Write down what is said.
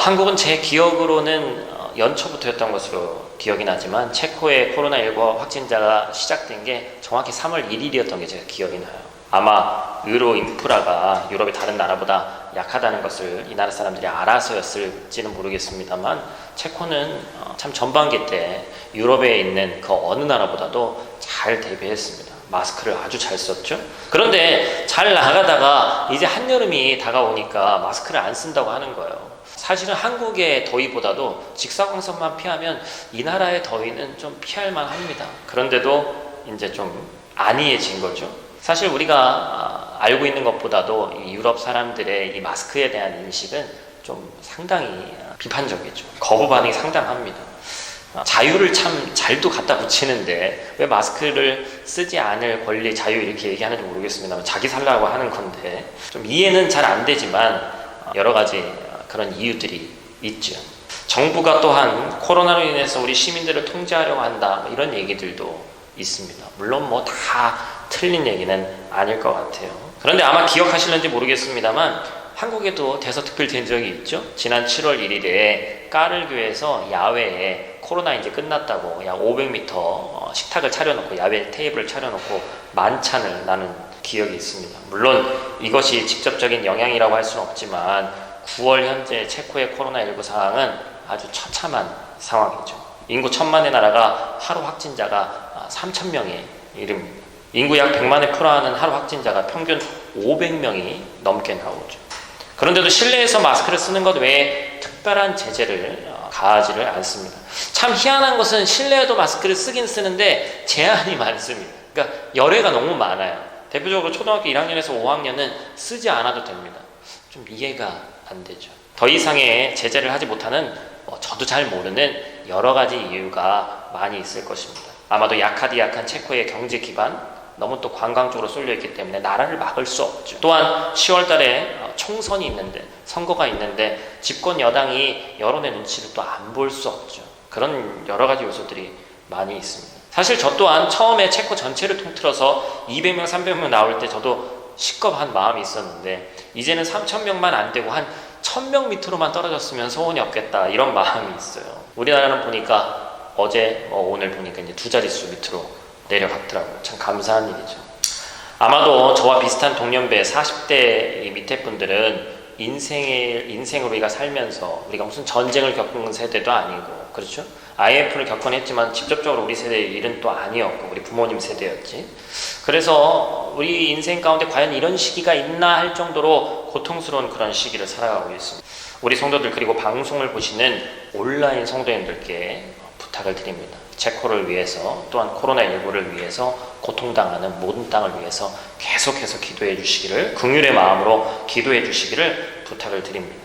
한국은 제 기억으로는 연초부터였던 것으로 기억이 나지만 체코의 코로나19 확진자가 시작된 게 정확히 3월 1일이었던 게 제가 기억이 나요. 아마 의료 인프라가 유럽의 다른 나라보다 약하다는 것을 이 나라 사람들이 알아서였을지는 모르겠습니다만 체코는 참 전반기 때 유럽에 있는 그 어느 나라보다도 잘 대비했습니다. 마스크를 아주 잘 썼죠. 그런데 잘 나가다가 이제 한여름이 다가오니까 마스크를 안 쓴다고 하는 거예요. 사실은 한국의 더위보다도 직사광선만 피하면 이 나라의 더위는 좀 피할만 합니다. 그런데도 이제 좀 안이해진 거죠. 사실 우리가 알고 있는 것보다도 이 유럽 사람들의 이 마스크에 대한 인식은 좀 상당히 비판적이죠. 거부 반응이 상당합니다. 자유를 참 잘도 갖다 붙이는데 왜 마스크를 쓰지 않을 권리, 자유 이렇게 얘기하는지 모르겠습니다만 자기 살라고 하는 건데 좀 이해는 잘 안 되지만 여러 가지 그런 이유들이 있죠. 정부가 또한 코로나로 인해서 우리 시민들을 통제하려고 한다 이런 얘기들도 있습니다. 물론 뭐 다 틀린 얘기는 아닐 것 같아요. 그런데 아마 기억하실는지 모르겠습니다만 한국에도 대서특필 된 적이 있죠. 지난 7월 1일에 까를교에서 야외에 코로나 이제 끝났다고 약 500m 식탁을 차려놓고 야외 테이블을 차려놓고 만찬을 나눈 기억이 있습니다. 물론 이것이 직접적인 영향이라고 할 수는 없지만 9월 현재 체코의 코로나19 상황은 아주 처참한 상황이죠. 인구 1000만의 나라가 하루 확진자가 3000명에 이릅니다. 인구 약 100만에 불과하는 하루 확진자가 평균 500명이 넘게 나오죠. 그런데도 실내에서 마스크를 쓰는 것 외에 특별한 제재를 가하지를 않습니다. 참 희한한 것은 실내에도 마스크를 쓰긴 쓰는데 제한이 많습니다. 그러니까 열애가 너무 많아요. 대표적으로 초등학교 1학년에서 5학년은 쓰지 않아도 됩니다. 좀 이해가 안 되죠. 더 이상의 제재를 하지 못하는 저도 잘 모르는 여러 가지 이유가 많이 있을 것입니다. 아마도 약한 체코의 경제 기반 너무 또 관광 쪽으로 쏠려 있기 때문에 나라를 막을 수 없죠. 또한 10월 달에 총선이 있는데 선거가 있는데 집권 여당이 여론의 눈치를 또 안 볼 수 없죠. 그런 여러 가지 요소들이 많이 있습니다. 사실 저 또한 처음에 체코 전체를 통틀어서 200명, 300명 나올 때 저도 시겁한 마음이 있었는데 이제는 3000명만 안 되고 한 1000명 밑으로만 떨어졌으면 소원이 없겠다 이런 마음이 있어요. 우리나라는 보니까 어제 오늘 보니까 이제 2자릿수 밑으로 내려갔더라고요. 참 감사한 일이죠. 아마도 저와 비슷한 동년배 40대 밑에 분들은 인생으로 우리가 살면서 우리가 무슨 전쟁을 겪은 세대도 아니고 그렇죠? IMF를 겪곤 했지만 직접적으로 우리 세대의 일은 또 아니었고 우리 부모님 세대였지. 그래서 우리 인생 가운데 과연 이런 시기가 있나 할 정도로 고통스러운 그런 시기를 살아가고 있습니다. 우리 성도들 그리고 방송을 보시는 온라인 성도님들께 부탁을 드립니다. 체코를 위해서 또한 코로나19를 위해서 고통당하는 모든 땅을 위해서 계속해서 기도해 주시기를 긍휼의 마음으로 기도해 주시기를 부탁을 드립니다.